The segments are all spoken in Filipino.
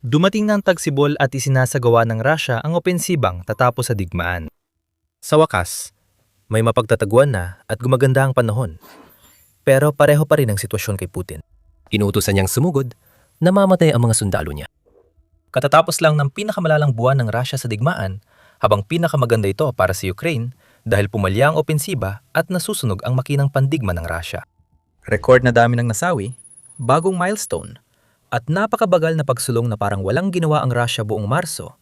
Dumating ng tagsibol at isinasagawa ng Russia ang opensibang tatapos sa digmaan. Sa wakas, may mapagtataguan na at gumaganda ang panahon. Pero pareho pa rin ang sitwasyon kay Putin. Inuutosan niyang sumugod, namamatay ang mga sundalo niya. Katatapos lang ng pinakamalalang buwan ng Russia sa digmaan, habang pinakamaganda ito para sa Ukraine dahil pumalya ang opensiba at nasusunog ang makinang pandigma ng Russia. Record na dami ng nasawi, bagong milestone, at napakabagal na pagsulong na parang walang ginawa ang Russia buong Marso.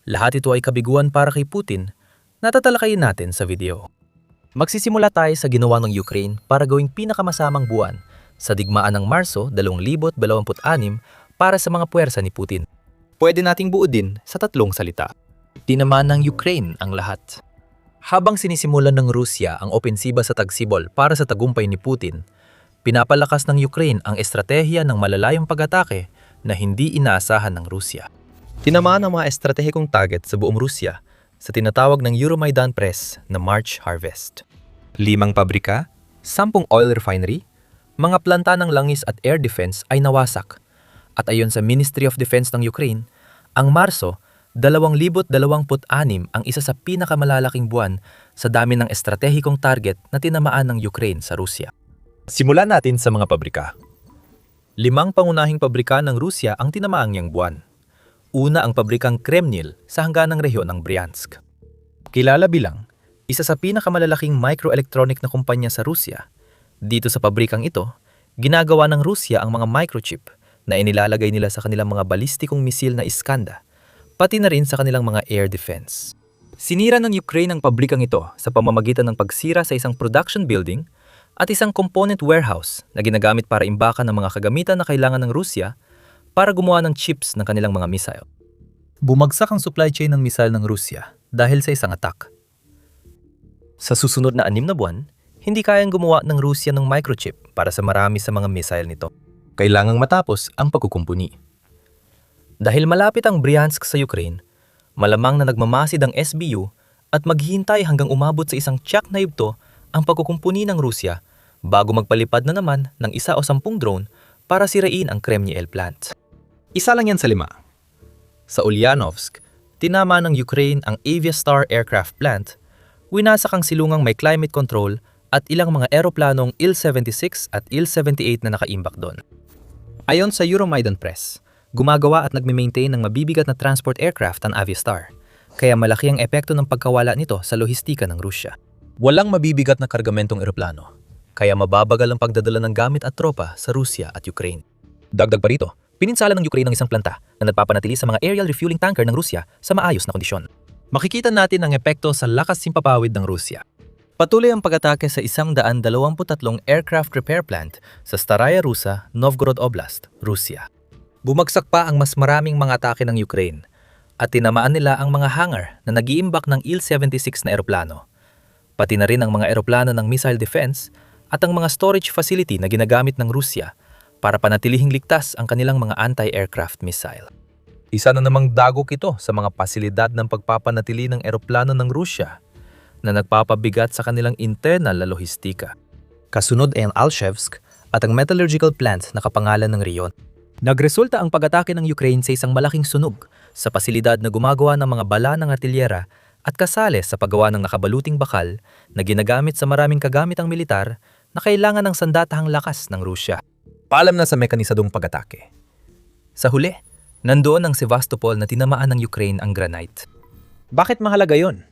Lahat ito ay kabiguan para kay Putin na tatalakayin natin sa video. Magsisimula tayo sa ginawa ng Ukraine para gawing pinakamasamang buwan sa digmaan ng Marso 2026 para sa mga puwersa ni Putin. Pwede nating buodin sa tatlong salita. Tinamaan ng Ukraine ang lahat. Habang sinisimulan ng Rusya ang opensiba sa tagsibol para sa tagumpay ni Putin, pinapalakas ng Ukraine ang estratehiya ng malalayong pag-atake na hindi inaasahan ng Rusya. Tinamaan ang mga estratehikong target sa buong Rusya sa tinatawag ng Euromaidan Press na March Harvest. 5 pabrika, 10 oil refinery, mga planta ng langis at air defense ay nawasak. At ayon sa Ministry of Defense ng Ukraine, ang Marso 2026 ang isa sa pinakamalalaking buwan sa dami ng estratehikong target na tinamaan ng Ukraine sa Rusya. Simulan natin sa mga pabrika. 5 pangunahing pabrika ng Rusya ang tinamaang niyang buwan. Una ang pabrikang Kremnil sa hangganang rehiyon ng Bryansk. Kilala bilang isa sa pinakamalalaking microelectronic na kumpanya sa Rusya. Dito sa pabrikang ito, ginagawa ng Rusya ang mga microchip na inilalagay nila sa kanilang mga balistikong misil na Iskanda, pati na rin sa kanilang mga air defense. Sinira ng Ukraine ang pabrikang ito sa pamamagitan ng pagsira sa isang production building at isang component warehouse na ginagamit para imbakan ng mga kagamitan na kailangan ng Rusya para gumawa ng chips ng kanilang mga missile. Bumagsak ang supply chain ng missile ng Rusya dahil sa isang attack. Sa susunod na 6 na buwan, hindi kayang gumawa ng Rusya ng microchip para sa marami sa mga missile nito. Kailangang matapos ang pagkukumpuni. Dahil malapit ang Bryansk sa Ukraine, malamang na nagmamasid ang SBU at maghihintay hanggang umabot sa isang tiyak na yugto ang pagkukumpuni ng Rusya bago magpalipad na naman ng 1 o 10 drone para sirain ang Kremnil plant. Isa lang yan sa 5. Sa Ulyanovsk, tinama ng Ukraine ang Aviastar aircraft plant, winasak ang silungang may climate control at ilang mga eroplanong Il-76 at Il-78 na nakaimbak doon. Ayon sa Euromaidan Press, gumagawa at nagme-maintain ng mabibigat na transport aircraft ang Aviastar, kaya malaki ang epekto ng pagkawala nito sa lohistika ng Rusya. Walang mabibigat na kargamentong eroplano, kaya mababagal ang pagdadala ng gamit at tropa sa Rusya at Ukraine. Dagdag pa rito, pininsala ng Ukraine ang isang planta na nagpapanatili sa mga aerial refueling tanker ng Rusya sa maayos na kondisyon. Makikita natin ang epekto sa lakas simpapawid ng Rusya. Patuloy ang pag-atake sa 123 aircraft repair plant sa Staraya Russa, Novgorod Oblast, Rusya. Bumagsak pa ang mas maraming mga atake ng Ukraine at tinamaan nila ang mga hangar na nag-iimbak ng Il-76 na eroplano, pati na rin ang mga eroplano ng missile defense at ang mga storage facility na ginagamit ng Rusya para panatilihing ligtas ang kanilang mga anti-aircraft missile. Isa na namang dagok ito sa mga pasilidad ng pagpapanatili ng eroplano ng Rusya na nagpapabigat sa kanilang internal na lohistika. Kasunod ay ang Alchevsk at ang metallurgical plant na kapangalan ng Rion. Nagresulta ang pag-atake ng Ukraine sa isang malaking sunog sa pasilidad na gumagawa ng mga bala ng artilyera at kasali sa paggawa ng nakabaluting bakal na ginagamit sa maraming kagamitang militar na kailangan ng sandatahang lakas ng Rusya. Paalam na sa mekanisadong pag-atake. Sa huli, nandoon ang Sevastopol na tinamaan ng Ukraine ang granite. Bakit mahalaga yon?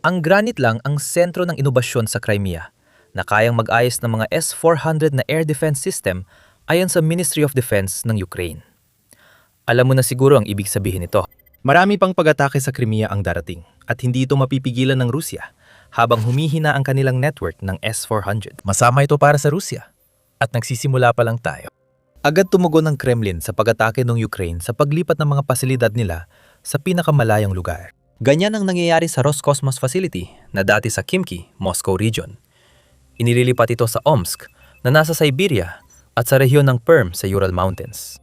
Ang granite lang ang sentro ng inobasyon sa Crimea na kayang mag-ayos ng mga S-400 na air defense system ayon sa Ministry of Defense ng Ukraine. Alam mo na siguro ang ibig sabihin nito. Marami pang pag-atake sa Crimea ang darating at hindi ito mapipigilan ng Rusya habang humihina ang kanilang network ng S-400. Masama ito para sa Rusya at nagsisimula pa lang tayo. Agad tumugon ng Kremlin sa pag-atake ng Ukraine sa paglipat ng mga pasilidad nila sa pinakamalayang lugar. Ganyan ang nangyayari sa Roscosmos Facility na dati sa Khimki, Moscow region. Inililipat ito sa Omsk na nasa Siberia at sa rehiyon ng Perm sa Ural Mountains.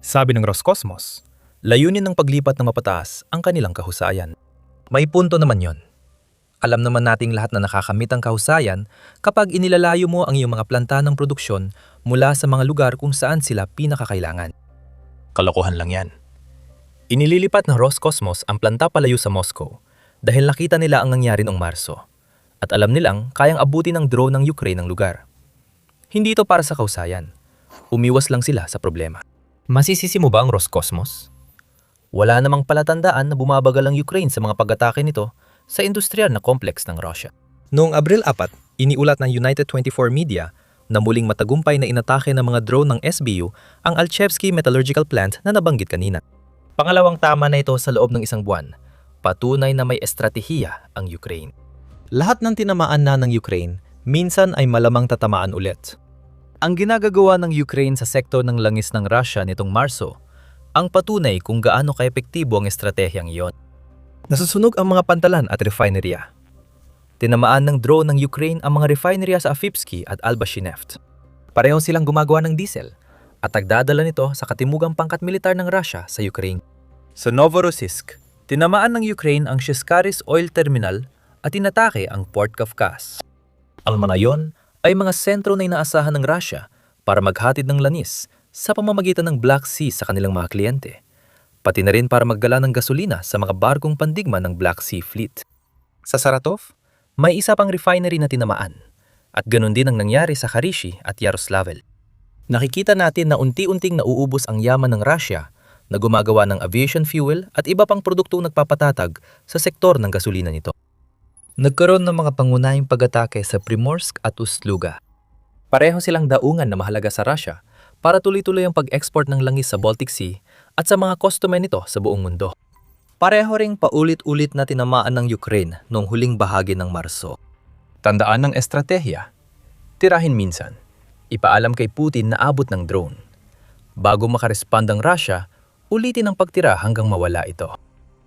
Sabi ng Roscosmos, layunin ng paglipat ng mapataas ang kanilang kahusayan. May punto naman yon. Alam naman nating lahat na nakakamit ang kahusayan kapag inilalayo mo ang iyong mga planta ng produksyon mula sa mga lugar kung saan sila pinakakailangan. Kalokohan lang yan. Inililipat ng Roscosmos ang planta palayo sa Moscow dahil nakita nila ang nangyari noong Marso at alam nilang kayang abutin ng drone ng Ukraine ang lugar. Hindi ito para sa kausayan. Umiwas lang sila sa problema. Masisisi mo ba ang Roscosmos? Wala namang palatandaan na bumabagal ang Ukraine sa mga pag-atake nito sa industrial na complex ng Russia. Noong Abril 4, iniulat ng United 24 Media na muling matagumpay na inatake ng mga drone ng SBU ang Alchevsky Metallurgical Plant na nabanggit kanina. Pangalawang tama na ito sa loob ng isang buwan. Patunay na may estratehiya ang Ukraine. Lahat ng tinamaan na ng Ukraine, minsan ay malamang tatamaan ulit. Ang ginagagawa ng Ukraine sa sektor ng langis ng Russia nitong Marso, ang patunay kung gaano kaepektibo ang estratehiyang iyon. Nasusunog ang mga pantalan at refinerya. Tinamaan ng drone ng Ukraine ang mga refinerya sa Afipsky at Albashineft. Pareho silang gumagawa ng diesel at nagdadala nito sa katimugang pangkat militar ng Russia sa Ukraine. Sa Novorossiysk, tinamaan ng Ukraine ang Shishkaris Oil Terminal at inatake ang Port Kavkaz. Ang mga yon ay mga sentro na inaasahan ng Russia para maghatid ng langis sa pamamagitan ng Black Sea sa kanilang mga kliyente, pati na rin para maggala ng gasolina sa mga barkong pandigma ng Black Sea Fleet. Sa Saratov, may isa pang refinery na tinamaan at ganun din ang nangyari sa Kharkiv at Yaroslavl. Nakikita natin na unti-unting nauubos ang yaman ng Russia na gumagawa ng aviation fuel at iba pang produktong nagpapatatag sa sektor ng gasolina nito. Nagkaroon ng mga pangunahing pag-atake sa Primorsk at Ust-Luga. Pareho silang daungan na mahalaga sa Russia para tuloy-tuloy ang pag-export ng langis sa Baltic Sea at sa mga customer nito sa buong mundo. Pareho ring paulit-ulit na tinamaan ng Ukraine noong huling bahagi ng Marso. Tandaan ng estratehiya. Tirahin minsan. Ipaalam kay Putin na abot ng drone. Bago makarespond ang Russia, ulitin ang pagtira hanggang mawala ito.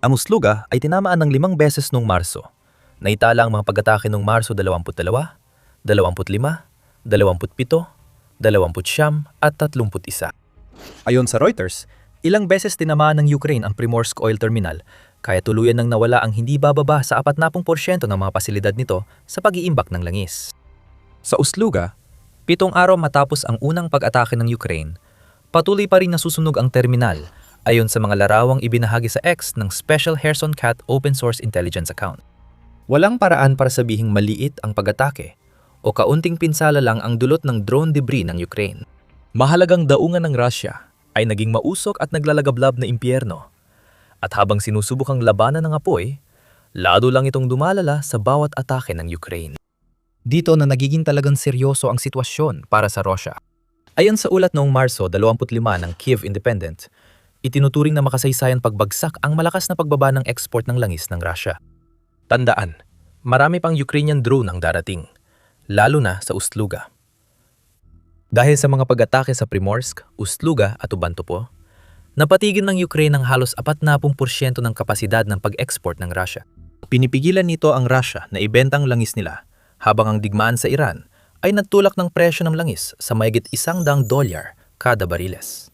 Ang Ust-Luga ay tinamaan ng 5 beses noong Marso. Naitala ang mga pag-atake noong Marso 22, 25, 27, 29 at 31. Ayon sa Reuters, ilang beses tinamaan ng Ukraine ang Primorsk Oil Terminal, kaya tuluyan nang nawala ang hindi bababa sa 40% ng mga pasilidad nito sa pag-iimbak ng langis. Sa Ust-Luga, 7 araw matapos ang unang pag-atake ng Ukraine, patuloy pa rin nasusunog ang terminal ayon sa mga larawang ibinahagi sa X ng Special Kherson Cat open source intelligence account. Walang paraan para sabihing maliit ang pag-atake o kaunting pinsala lang ang dulot ng drone debris ng Ukraine. Mahalagang daungan ng Russia ay naging mausok at naglalagablab na impyerno. At habang sinusubukang labanan ng apoy, lalo lang itong dumalala sa bawat atake ng Ukraine. Dito na nagiging talagang seryoso ang sitwasyon para sa Russia. Ayon sa ulat noong Marso 25 ng Kyiv Independent, itinuturing na makasaysayan pagbagsak ang malakas na pagbaba ng export ng langis ng Russia. Tandaan, marami pang Ukrainian drone ang darating, lalo na sa Ust-Luga. Dahil sa mga pag-atake sa Primorsk, Ust-Luga at Ubantopo, napatigil ng Ukraine ang halos 40% ng kapasidad ng pag-export ng Russia. Pinipigilan nito ang Russia na ibenta ang langis nila, habang ang digmaan sa Iran ay nagtulak ng presyo ng langis sa mahigit $100 kada bariles.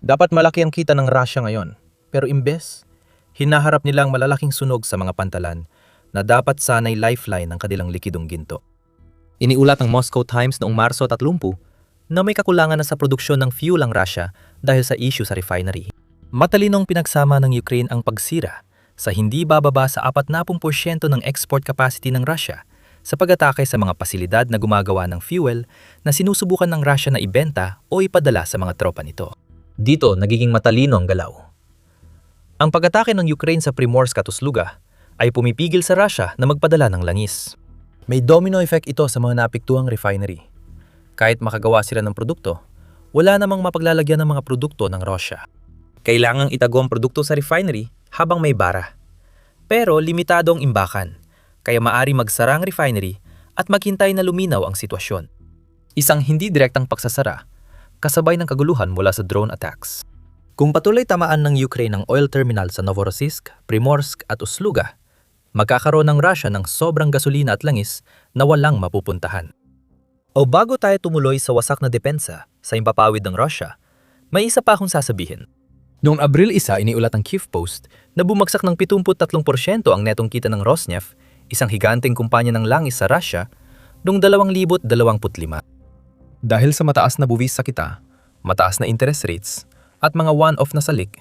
Dapat malaki ang kita ng Russia ngayon, pero imbes, hinaharap nilang malalaking sunog sa mga pantalan na dapat sanay lifeline ng kanilang likidong ginto. Iniulat ng Moscow Times noong Marso 30 na may kakulangan na sa produksyon ng fuel ang Russia dahil sa issue sa refinery. Matalinong pinagsama ng Ukraine ang pagsira sa hindi bababa sa 40% ng export capacity ng Russia sa pag-atake sa mga pasilidad na gumagawa ng fuel na sinusubukan ng Russia na ibenta o ipadala sa mga tropa nito. Dito nagiging matalino ang galaw. Ang pag-atake ng Ukraine sa Primorsk at Ust-Luga ay pumipigil sa Russia na magpadala ng langis. May domino effect ito sa mga naapektuhang refinery. Kahit makagawa sila ng produkto, wala namang mapaglalagyan ng mga produkto ng Russia. Kailangang itago ang produkto sa refinery habang may bara. Pero limitado ang imbakan, kaya maari magsara ang refinery at maghintay na luminaw ang sitwasyon. Isang hindi direktang pagsasara, kasabay ng kaguluhan mula sa drone attacks. Kung patuloy tamaan ng Ukraine ang oil terminal sa Novorossiysk, Primorsk at Ust-Luga, magkakaroon ng Russia ng sobrang gasolina at langis na walang mapupuntahan. O bago tayo tumuloy sa wasak na depensa sa impapawid ng Russia, may isa pa akong sasabihin. Noong Abril 1, iniulat ang Kyiv Post na bumagsak ng 73% ang netong kita ng Rosneft, isang higanteng kumpanya ng langis sa Russia, noong 2025. Dahil sa mataas na buwis sa kita, mataas na interest rates, at mga one-off na salik.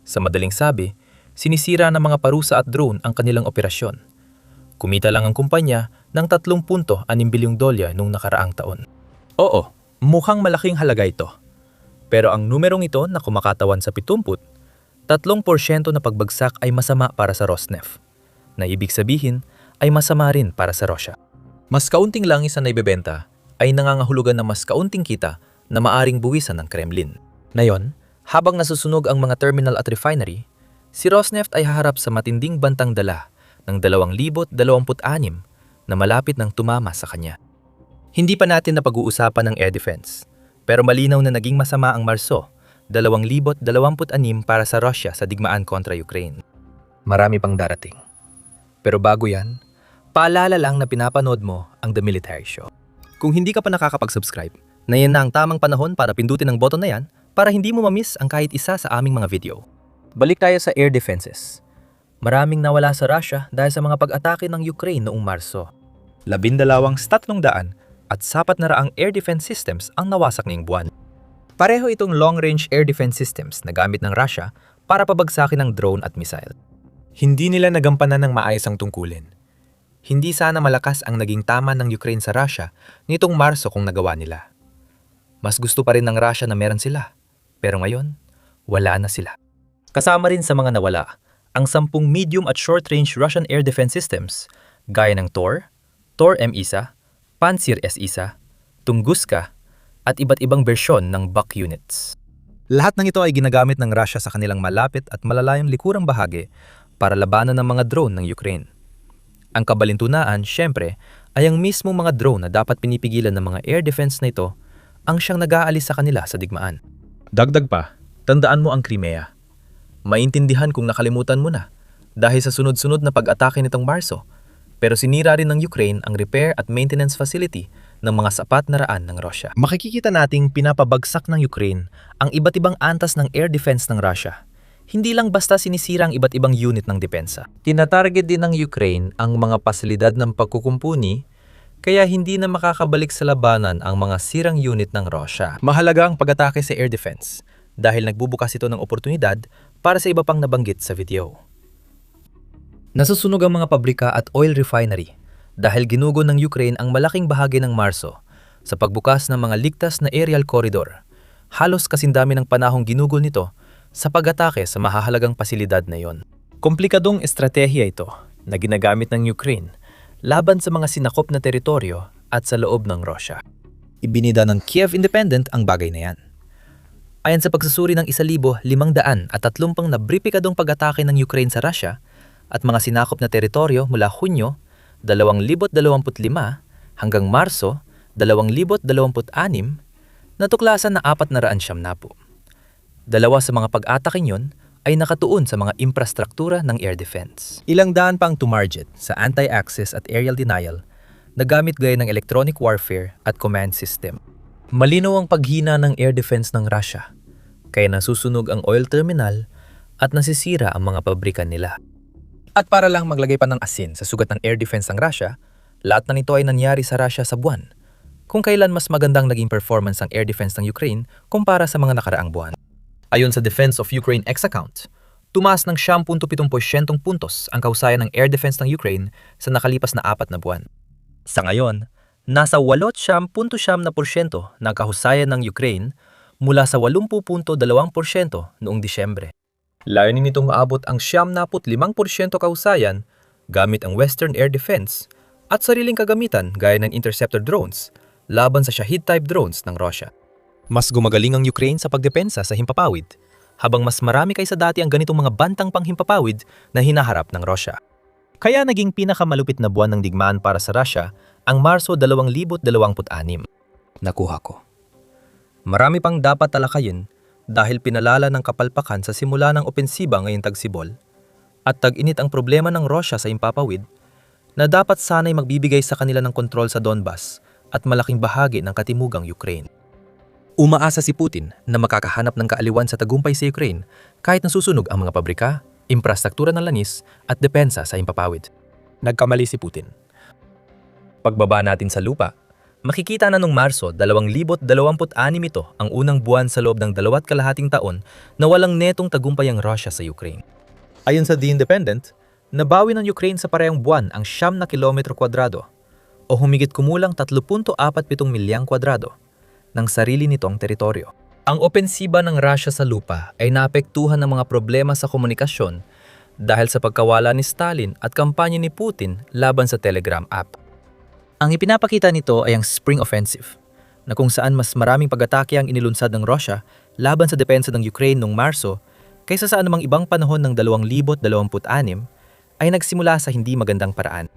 Sa madaling sabi, sinisira ng mga parusa at drone ang kanilang operasyon. Kumita lang ang kumpanya ng $3.6 bilyong noong nakaraang taon. Oo, mukhang malaking halaga ito. Pero ang numerong ito na kumakatawan sa 70, 3% na pagbagsak ay masama para sa Rosneft, na ibig sabihin ay masama rin para sa Russia. Mas kaunting langis na naibebenta ay nangangahulugan ng mas kaunting kita na maaring buwisan ng Kremlin. Ngayon, habang nasusunog ang mga terminal at refinery, si Rosneft ay haharap sa matinding bantang dala ng 2026 na malapit nang tumama sa kanya. Hindi pa natin napag-uusapan ng air defense, pero malinaw na naging masama ang Marso 2026 para sa Russia sa digmaan kontra Ukraine. Marami pang darating. Pero bago yan, paalala lang na pinapanood mo ang The Military Show. Kung hindi ka pa nakakapag-subscribe, na yan na ang tamang panahon para pindutin ang button na yan para hindi mo mamiss ang kahit isa sa aming mga video. Balik tayo sa air defenses. Maraming nawala sa Russia dahil sa mga pag-atake ng Ukraine noong Marso. 12 300 at sapat na raang air defense systems ang nawasak ngayong buwan. Pareho itong long-range air defense systems na gamit ng Russia para pabagsakin ng drone at missile. Hindi nila nagampanan ng maayos ang tungkulin. Hindi sana malakas ang naging tama ng Ukraine sa Russia nitong Marso kung nagawa nila. Mas gusto pa rin ng Russia na meron sila, pero ngayon, wala na sila. Kasama rin sa mga nawala ang 10 medium at short-range Russian air defense systems gaya ng Tor, Tor M-1, Pantsir S-1, Tunguska, at iba't ibang bersyon ng Buk units. Lahat ng ito ay ginagamit ng Russia sa kanilang malapit at malalayong likurang bahagi para labanan ng mga drone ng Ukraine. Ang kabalintunaan, syempre, ay ang mismong mga drone na dapat pinipigilan ng mga air defense na ito ang siyang nag-aalis sa kanila sa digmaan. Dagdag pa, tandaan mo ang Crimea. Maintindihan kung nakalimutan mo na dahil sa sunod-sunod na pag-atake nitong Marso, pero sinira rin ng Ukraine ang repair at maintenance facility ng mga sapat na raan ng Russia. Makikita nating pinapabagsak ng Ukraine ang iba't ibang antas ng air defense ng Russia. Hindi lang basta sinisira ang iba't ibang unit ng depensa. Tinatarget din ng Ukraine ang mga pasilidad ng pagkukumpuni, kaya hindi na makakabalik sa labanan ang mga sirang unit ng Russia. Mahalaga ang pag-atake sa air defense dahil nagbubukas ito ng oportunidad para sa iba pang nabanggit sa video. Nasusunog ang mga pabrika at oil refinery dahil ginugo ng Ukraine ang malaking bahagi ng Marso sa pagbukas ng mga ligtas na aerial corridor. Halos kasindami ng panahong ginugol nito sa pag-atake sa mahahalagang pasilidad na iyon. Komplikadong estratehiya ito na ginagamit ng Ukraine laban sa mga sinakop na teritoryo at sa loob ng Russia. Ibinida ng Kiev Independent ang bagay na yan. Ayon sa pagsusuri ng 1,530 na bripikadong pag-atake ng Ukraine sa Russia at mga sinakop na teritoryo mula Hunyo 2025 hanggang Marso 2026, natuklasan na 470. Dalawa sa mga pag-ataking yun ay nakatuon sa mga infrastruktura ng air defense. Ilang daan pang tumarget sa anti-access at aerial denial na gamit gaya ng electronic warfare at command system. Malinaw ang paghina ng air defense ng Russia, kaya nasusunog ang oil terminal at nasisira ang mga pabrikan nila. At para lang maglagay pa ng asin sa sugat ng air defense ng Russia, lahat na nito ay nangyari sa Russia sa buwan, kung kailan mas magandang naging performance ng air defense ng Ukraine kumpara sa mga nakaraang buwan. Ayon sa Defense of Ukraine X account, tumaas ng 7.7% puntos ang kahusayan ng air defense ng Ukraine sa nakalipas na 4 na buwan. Sa ngayon, nasa 8.7% ng kahusayan ng Ukraine mula sa 80.2% noong Disyembre. Layunin nitong maabot ang 75% kahusayan gamit ang Western Air Defense at sariling kagamitan gaya ng interceptor drones laban sa Shahid-type drones ng Russia. Mas gumagaling ang Ukraine sa pagdepensa sa himpapawid, habang mas marami kaysa dati ang ganitong mga bantang panghimpapawid na hinaharap ng Russia. Kaya naging pinakamalupit na buwan ng digmaan para sa Russia ang Marso 2026. Nakuha ko. Marami pang dapat talakayin dahil pinalala ng kapalpakan sa simula ng opensiba ngayong tagsibol at tag-init ang problema ng Russia sa himpapawid na dapat sana'y magbibigay sa kanila ng kontrol sa Donbas at malaking bahagi ng katimugang Ukraine. Umaasa si Putin na makakahanap ng kaaliwan sa tagumpay sa Ukraine kahit nasusunog ang mga pabrika, infrastruktura ng lanis at depensa sa himpapawid. Nagkamali si Putin. Pagbaba natin sa lupa, Makikita na noong Marso 2026 ito ang unang buwan sa loob ng 2.5 taon na walang netong tagumpay ang Russia sa Ukraine. Ayon sa The Independent, nabawi ng Ukraine sa parehong buwan ang 9 na kilometro kwadrado o humigit kumulang 3.47 milyang kwadrado ng sarili nitong teritoryo. Ang opensiba ng Russia sa lupa ay naapektuhan ng mga problema sa komunikasyon dahil sa pagkawala ni Stalin at kampanya ni Putin laban sa Telegram app. Ang ipinapakita nito ay ang Spring Offensive, na kung saan mas maraming pag-atake ang inilunsad ng Russia laban sa depensa ng Ukraine noong Marso kaysa sa anumang ibang panahon ng 2026 ay nagsimula sa hindi magandang paraan.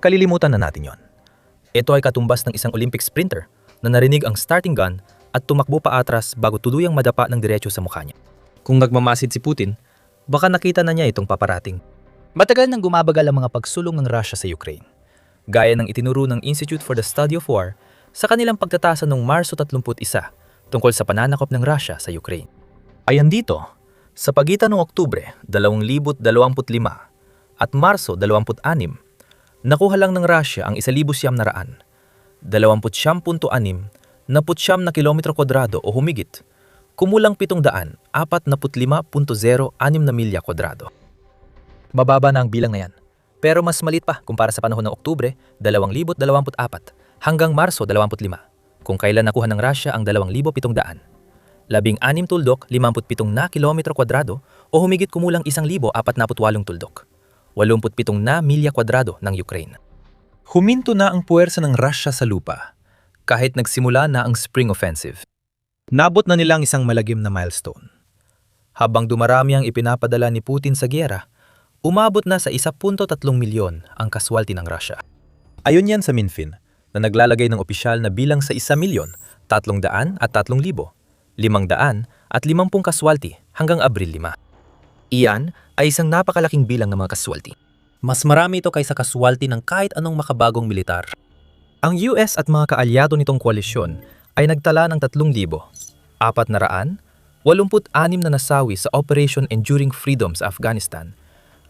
Kalilimutan na natin yon. Ito ay katumbas ng isang Olympic sprinter na narinig ang starting gun at tumakbo pa atras bago tuluyang madapa ng diretso sa mukha niya. Kung nagmamasid si Putin, baka nakita na niya itong paparating. Matagal nang gumabagal ang mga pagsulong ng Russia sa Ukraine, gaya ng itinuro ng Institute for the Study of War sa kanilang pagtatasa noong Marso 31 tungkol sa pananakop ng Russia sa Ukraine. Ayan dito, sa pagitan ng Oktubre 2025 at Marso 26, nakuha lang ng Russia ang 1,900, 29.6 na kilometro kwadrado o humigit, kumulang 745.06 na milya kwadrado. Mababa na ang bilang na yan, pero mas maliit pa kumpara sa panahon ng Oktubre 2024 hanggang Marso 25, kung kailan nakuha ng Russia ang 2,700. 16 tuldok, 57 na kilometro kwadrado o humigit kumulang 1,048 tuldok, 87 na milya kwadrado ng Ukraine. Huminto na ang puwersa ng Russia sa lupa kahit nagsimula na ang Spring Offensive. Nabot na nilang isang malagim na milestone. Habang dumarami ang ipinapadala ni Putin sa giyera, umabot na sa 1.3 milyon ang kaswalti ng Russia. Ayon yan sa Minfin, na naglalagay ng opisyal na bilang sa 1,303,000 at 3,550 kaswalti hanggang Abril 5. Iyan ay isang napakalaking bilang ng mga kaswalti. Mas marami ito kaysa kaswalti ng kahit anong makabagong militar. Ang US at mga kaalyado nitong koalisyon ay nagtala ng 3,486 na nasawi sa Operation Enduring Freedom sa Afghanistan,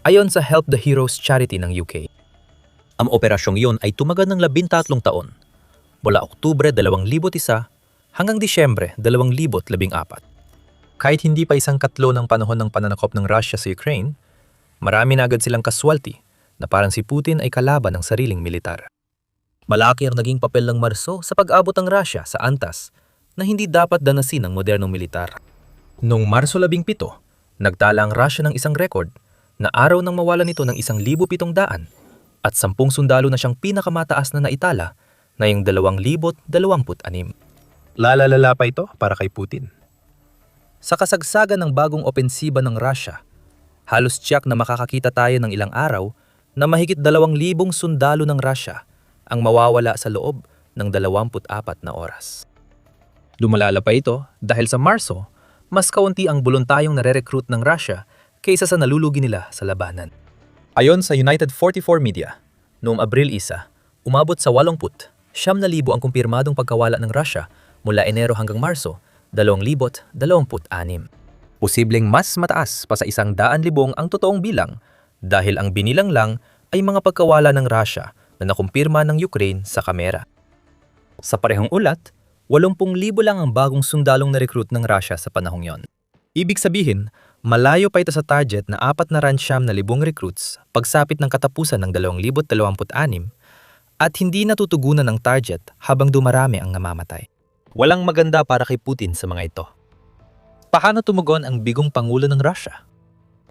ayon sa Help the Heroes charity ng UK. Ang operasyong iyon ay tumagal ng 13 taon, mula Oktubre 2001 hanggang Disyembre 2014. Kahit hindi pa isang katlo ng panahon ng pananakop ng Russia sa Ukraine, marami na agad silang kaswalti na parang si Putin ay kalaban ng sariling militar. Malaki ang naging papel ng Marso sa pag-abot ng Russia sa antas na hindi dapat danasin ng modernong militar. Noong Marso 17, nagtala ang Russia ng isang record na araw nang mawala nito ng 1,700 at 10 sundalo na siyang pinakamataas na naitala na yung 2,026. Lalalala pa ito para kay Putin. Sa kasagsagan ng bagong opensiba ng Russia, halos tiyak na makakakita tayo ng ilang araw na mahigit 2,000 sundalo ng Russia ang mawawala sa loob ng 24 na oras. Lumalala pa ito dahil sa Marso, mas kaunti ang voluntaryong nare-recruit ng Russia kaysa sa nalulugi nila sa labanan. Ayon sa United 44 Media, noong Abril 1, umabot sa 80,000 ang kumpirmadong pagkawala ng Russia mula Enero hanggang Marso 2026. Posibleng mas mataas pa sa 100,000 ang totoong bilang dahil ang binilang lang ay mga pagkawala ng Russia na nakumpirma ng Ukraine sa kamera. Sa parehong ulat, 80,000 lang ang bagong sundalong na-recruit ng Russia sa panahong yon. Ibig sabihin, malayo pa ito sa target na 400,000 recruits pagsapit ng katapusan ng 2026 at hindi natutugunan ang target habang dumarami ang namamatay. Walang maganda para kay Putin sa mga ito. Paano tumugon ang bigong pangulo ng Russia?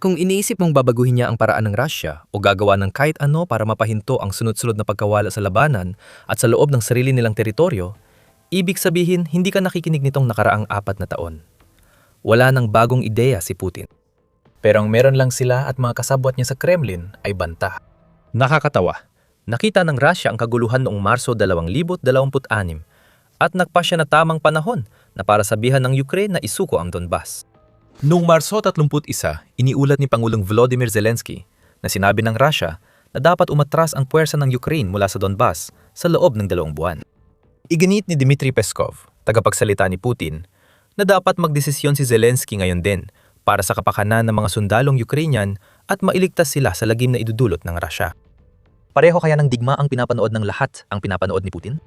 Kung iniisip mong babaguhin niya ang paraan ng Russia o gagawa ng kahit ano para mapahinto ang sunod-sunod na pagkawala sa labanan at sa loob ng sarili nilang teritoryo, ibig sabihin hindi ka nakikinig nitong nakaraang 4 na taon. Wala nang bagong ideya si Putin. Pero ang meron lang sila at mga kasabwat niya sa Kremlin ay banta. Nakakatawa. Nakita ng Russia ang kaguluhan noong Marso 2026 at nagpasya na tamang panahon na para sabihan ng Ukraine na isuko ang Donbas. Noong Marso 31, iniulat ni Pangulong Volodymyr Zelensky na sinabi ng Russia na dapat umatras ang puwersa ng Ukraine mula sa Donbas sa loob ng 2 buwan. Iginit ni Dmitry Peskov, tagapagsalita ni Putin, na dapat magdesisyon si Zelensky ngayon din para sa kapakanan ng mga sundalong Ukrainian at mailigtas sila sa lagim na idudulot ng Russia. Pareho kaya ng digma ang pinapanood ng lahat ang pinapanood ni Putin?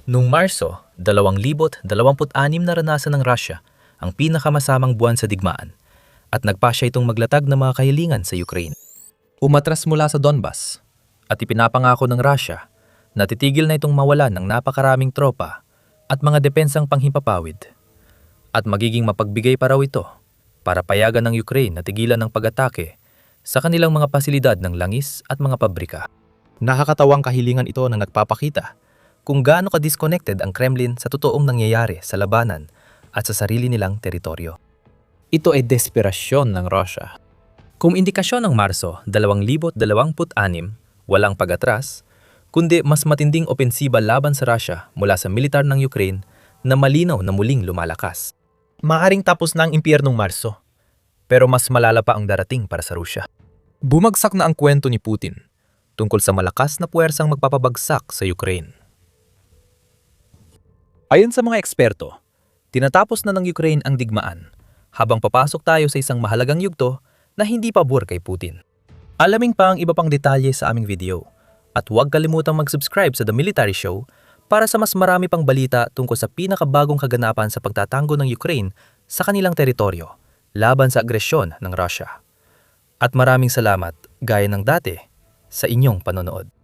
Noong Marso 2026 naranasan ng Russia ang pinakamasamang buwan sa digmaan at nagpasya itong maglatag ng mga kahilingan sa Ukraine. Umatras mula sa Donbas at ipinapangako ng Russia na titigil na itong mawalan ng napakaraming tropa at mga depensang panghimpapawid at magiging mapagbigay pa raw ito para payagan ng Ukraine na tigilan ng pag-atake sa kanilang mga pasilidad ng langis at mga pabrika. Nakakatawang kahilingan ito na nagpapakita kung gaano ka-disconnected ang Kremlin sa totoong nangyayari sa labanan at sa sarili nilang teritoryo. Ito ay desperasyon ng Russia. Kung indikasyon ng Marso 2026, walang pag-atras, kundi mas matinding opensiba laban sa Russia mula sa militar ng Ukraine na malinaw na muling lumalakas. Maaring tapos na ang impyernong Marso, pero mas malala pa ang darating para sa Rusya. Bumagsak na ang kwento ni Putin tungkol sa malakas na puwersang magpapabagsak sa Ukraine. Ayon sa mga eksperto, tinatapos na ng Ukraine ang digmaan habang papasok tayo sa isang mahalagang yugto na hindi pabor kay Putin. Alamin pa ang iba pang detalye sa aming video at huwag kalimutang mag-subscribe sa The Military Show para sa mas marami pang balita tungkol sa pinakabagong kaganapan sa pagtatanggol ng Ukraine sa kanilang teritoryo laban sa agresyon ng Russia. At maraming salamat, gaya ng dati, sa inyong panonood.